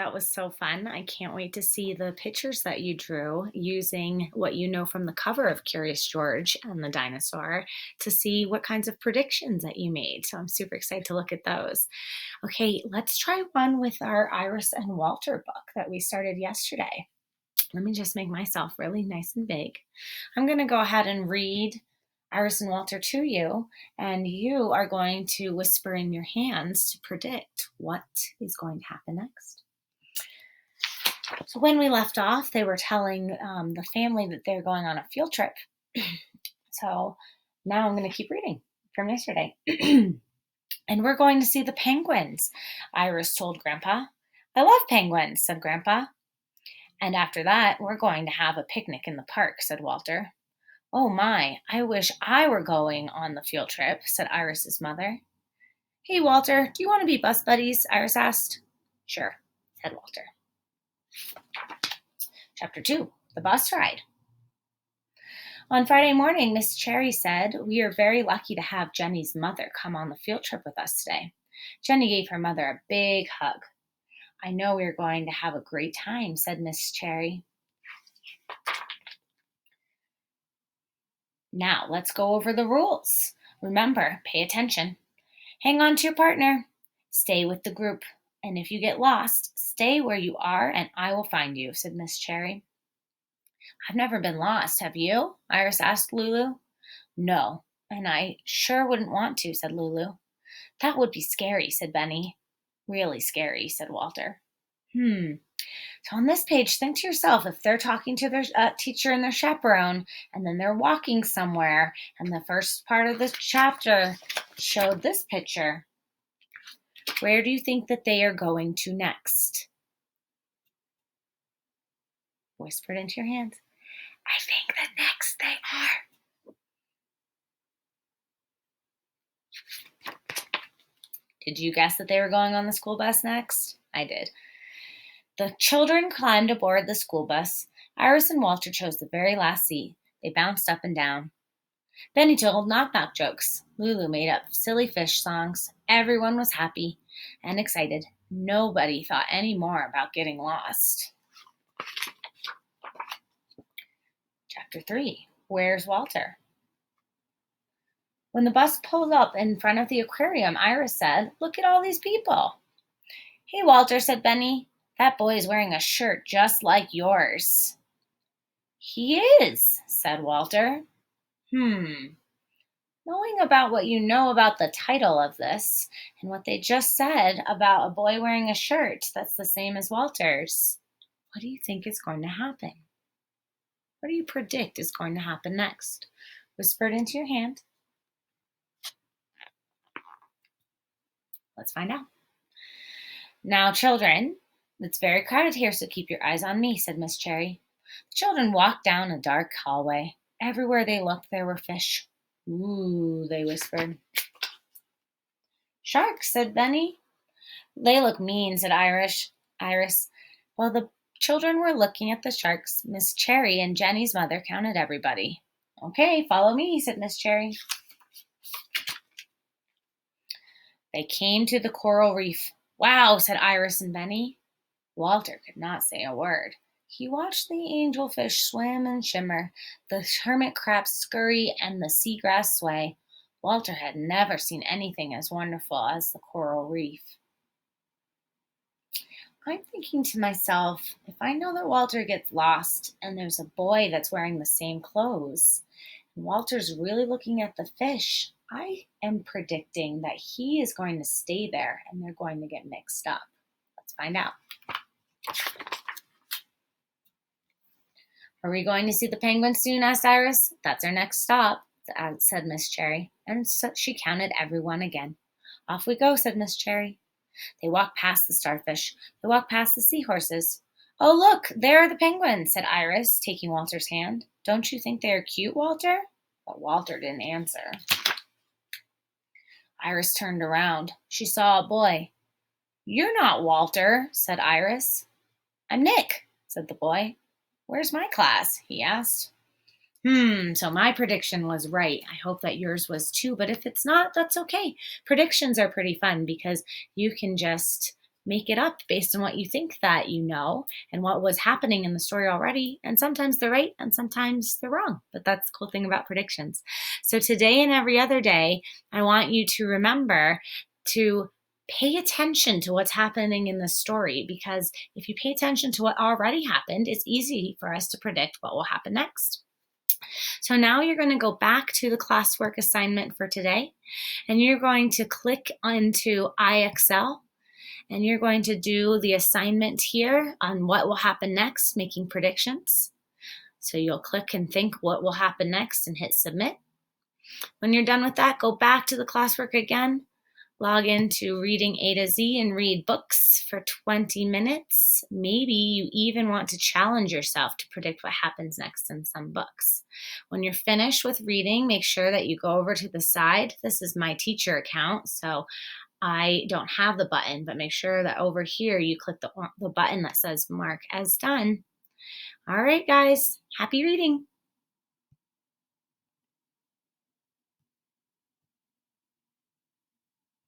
That was so fun. I can't wait to see the pictures that you drew using what you know from the cover of Curious George and the dinosaur to see what kinds of predictions that you made. So I'm super excited to look at those. Okay, let's try one with our Iris and Walter book that we started yesterday. Let me just make myself really nice and big. I'm going to go ahead and read Iris and Walter to you, and you are going to whisper in your hands to predict what is going to happen next. So when we left off, they were telling the family that they're going on a field trip. So now I'm going to keep reading from yesterday. And we're going to see the penguins, Iris told Grandpa. I love penguins, said Grandpa. And after that, we're going to have a picnic in the park, said Walter. Oh my, I wish I were going on the field trip, said Iris's mother. Hey, Walter, do you want to be bus buddies? Iris asked. Sure, said Walter. Chapter 2, The Bus Ride. On Friday morning, Miss Cherry said, We are very lucky to have Jenny's mother come on the field trip with us today. Jenny gave her mother a big hug. I know we're going to have a great time, said Miss Cherry. Now, let's go over the rules. Remember, pay attention. Hang on to your partner. Stay with the group. And if you get lost, stay where you are and I will find you, said Miss Cherry. I've never been lost, have you? Iris asked Lulu. No, and I sure wouldn't want to, said Lulu. That would be scary, said Benny. Really scary, said Walter. So on this page, think to yourself, if they're talking to their teacher and their chaperone, and then they're walking somewhere, and the first part of the chapter showed this picture, where do you think that they are going to next? Whisper it into your hands. I think that next they are. Did you guess that they were going on the school bus next? I did. The children climbed aboard the school bus. Iris and Walter chose the very last seat. They bounced up and down. Benny told knock-knock jokes. Lulu made up silly fish songs. Everyone was happy and excited. Nobody thought any more about getting lost. Chapter 3, Where's Walter? When the bus pulled up in front of the aquarium, Iris said, Look at all these people. Hey, Walter, said Benny. That boy is wearing a shirt just like yours. He is, said Walter. Knowing about what you know about the title of this and what they just said about a boy wearing a shirt that's the same as Walter's, what do you think is going to happen? What do you predict is going to happen next? Whisper it into your hand. Let's find out. Now, children, it's very crowded here, so keep your eyes on me, said Miss Cherry. The children walked down a dark hallway. Everywhere they looked, there were fish. Ooh, they whispered. Sharks, said Benny. They look mean, said Iris. While the children were looking at the sharks, Miss Cherry and Jenny's mother counted everybody. Okay, follow me, said Miss Cherry. They came to the coral reef. Wow, said Iris and Benny. Walter could not say a word. He watched the angelfish swim and shimmer, the hermit crabs scurry, and the seagrass sway. Walter had never seen anything as wonderful as the coral reef. I'm thinking to myself, if I know that Walter gets lost and there's a boy that's wearing the same clothes, and Walter's really looking at the fish, I am predicting that he is going to stay there and they're going to get mixed up. Let's find out. Are we going to see the penguins soon? Asked Iris. That's our next stop, said Miss Cherry. And so she counted everyone again. Off we go, said Miss Cherry. They walked past the starfish. They walked past the seahorses. Oh, look, there are the penguins, said Iris, taking Walter's hand. Don't you think they are cute, Walter? But Walter didn't answer. Iris turned around. She saw a boy. You're not Walter, said Iris. I'm Nick, said the boy. Where's my class? He asked. So my prediction was right. I hope that yours was too, but if it's not, that's okay. Predictions are pretty fun because you can just make it up based on what you think that you know and what was happening in the story already. And sometimes they're right and sometimes they're wrong. But that's the cool thing about predictions. So today and every other day, I want you to remember to pay attention to what's happening in the story, because if you pay attention to what already happened, it's easy for us to predict what will happen next. So now you're going to go back to the classwork assignment for today, and you're going to click into iExcel, and you're going to do the assignment here on what will happen next, making predictions. So you'll click and think what will happen next and hit submit. When you're done with that, go back to the classwork again, log into Reading A to Z and read books for 20 minutes. Maybe you even want to challenge yourself to predict what happens next in some books. When you're finished with reading, make sure that you go over to the side. This is my teacher account, so I don't have the button, but make sure that over here you click the button that says mark as done. All right, guys, happy reading.